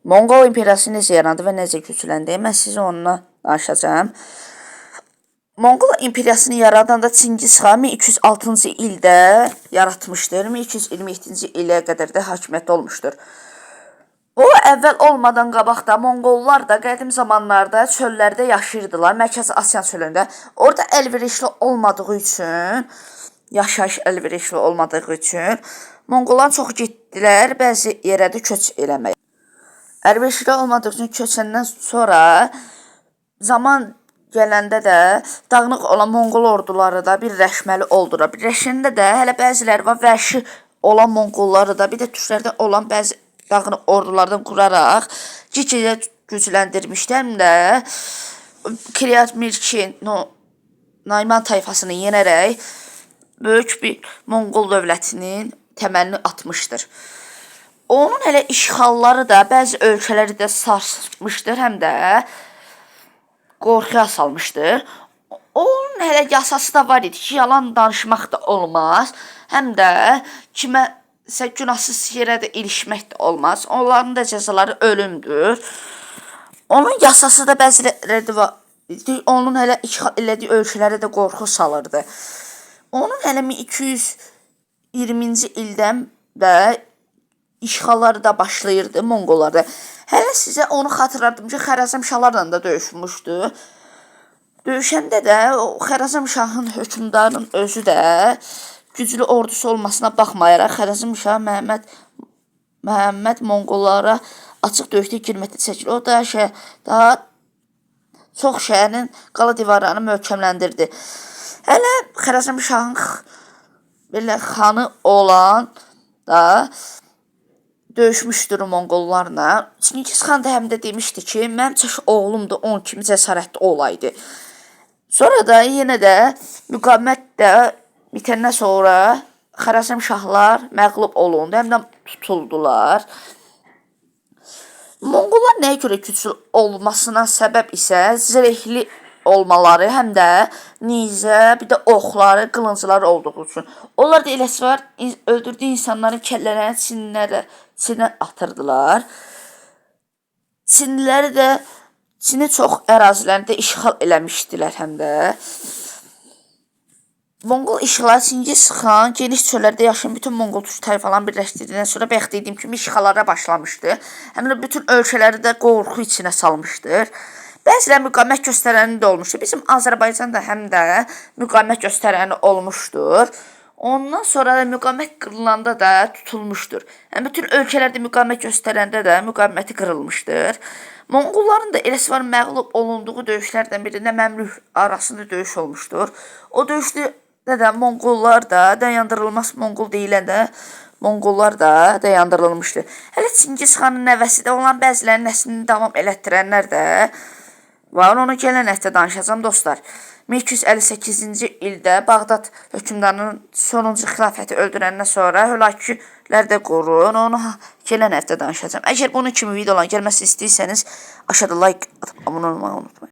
Monqol imperiyası necə yarandı və necə gücləndi? Mən sizə onunla danışacağım. Monqol imperiyasını yaradanda Çingiz xan 1206-cı ildə yaratmışdır. 1227-ci ilə qədər də hakimiyyətdə olmuşdur. O, əvvəl olmadan qabaqda Monqollar da qədim zamanlarda çöllərdə yaşayırdılar, Mərkəzi Asiya çölündə. Orada əlverişli olmadığı üçün, yaşayış əlverişli olmadığı üçün Monqollar çox getdilər bəzi yerə də köç eləməyə. Əlverişli olmadığı üçün köçəndən sonra zaman gələndə də dağınıq olan Monqol orduları da birləşməli oldular. Birləşəndə də hələ bəziləri var, vəhşi olan Monqolları da, bir də türklərdən olan bəzi dağınıq ordulardan quraraq Cikidə gücləndirmişdi. Həm də Kiryat Mirkin, Nayman tayfasını yenərək böyük bir Monqol dövlətinin təməlini atmışdır. Onun hələ işğalları da bəzi ölkələri də sarsmışdır, həm də qorxuya salmışdır. Onun hələ yasası da var idi ki, yalan danışmaq da olmaz, həm də kiməsə günahsız yerə də ilişmək də olmaz. Onların da cəzaları ölümdür. Onun yasası da bəziləri var idi. Onun hələ işğal elədiyi ölkələrə də qorxu salırdı. Onun hələ 1220-ci ildən də işğalları da başlayırdı Monqollarda. Hələ sizə onu xatırladım ki, Xərəzmşahlarla da döyüşmüşdü. Döyüşəndə də Xərəzmşahın hökmdarının özü də güclü ordusu olmasına baxmayaraq Xərəzmşah Məhəmməd Monqollara açıq döyüşdə girməkdə çəkilir. O da daha çox şəhərin qala divarlarını möhkəmləndirdi. Hələ Xərəzmşahın belə xanı olan da döyüşmüşdür Monqollarla. Çingiz xan da həm də demişdi ki, mənim çəş oğlum da onun kimi cəsarətli olaydı. Sonra da yenə də müqavimət də bitəndən sonra Xərəzmşahlar məğlub olundu, həm də tutuldular. Monqollar nəyə görə güclü olmasına səbəb isə zirehli olmaları, həm də nizə, bir də oxları, qılıncları olduğu üçün. Onlar da eləsi var, öldürdüyü insanların kəllələrini Çinə atırdılar. Çinliləri də Çinin çox ərazilərində işğal eləmişdilər həm də. Monqol işğalı Çingiz xan geniş çöllərdə yaşayan bütün Monqol türk tayfalarını birləşdirdikdən sonra bayaq dediyim kimi işğallara başlamışdı. Həm də bütün ölkələri də qorxu içinə salmışdır. Bəziləri müqavimət göstərəni də olmuşdur. Bizim Azərbaycan da həm də müqavimət göstərəni olmuşdur. Ondan sonra da müqavimət qırılanda da tutulmuşdur. Yəni bütün ölkələrdə müqavimət göstərəndə də müqaviməti qırılmışdır. Monqolların da eləsi var, məğlub olunduğu döyüşlərdən birində Məmlük arasında döyüş olmuşdur. O döyüşdə də Monqollar da dayandırılmaz Monqol deyiləndə Monqollar da dayandırılmışdır. Hələ Çingiz xanın nəvəsi də olan bəzilərinin nəslini davam elətdirənlər də var. Onu gələn həftə danışacağım dostlar. 1258-ci ildə Bağdad hökmdarının sonuncu xilafəti öldürəndən sonra Hülakülər də qorun. Onu gələn həftə danışacağım. Əgər bunun kimi videolar gəlməsi istəyirsəniz, aşağıda like atıp abunə olmayı unutmayın.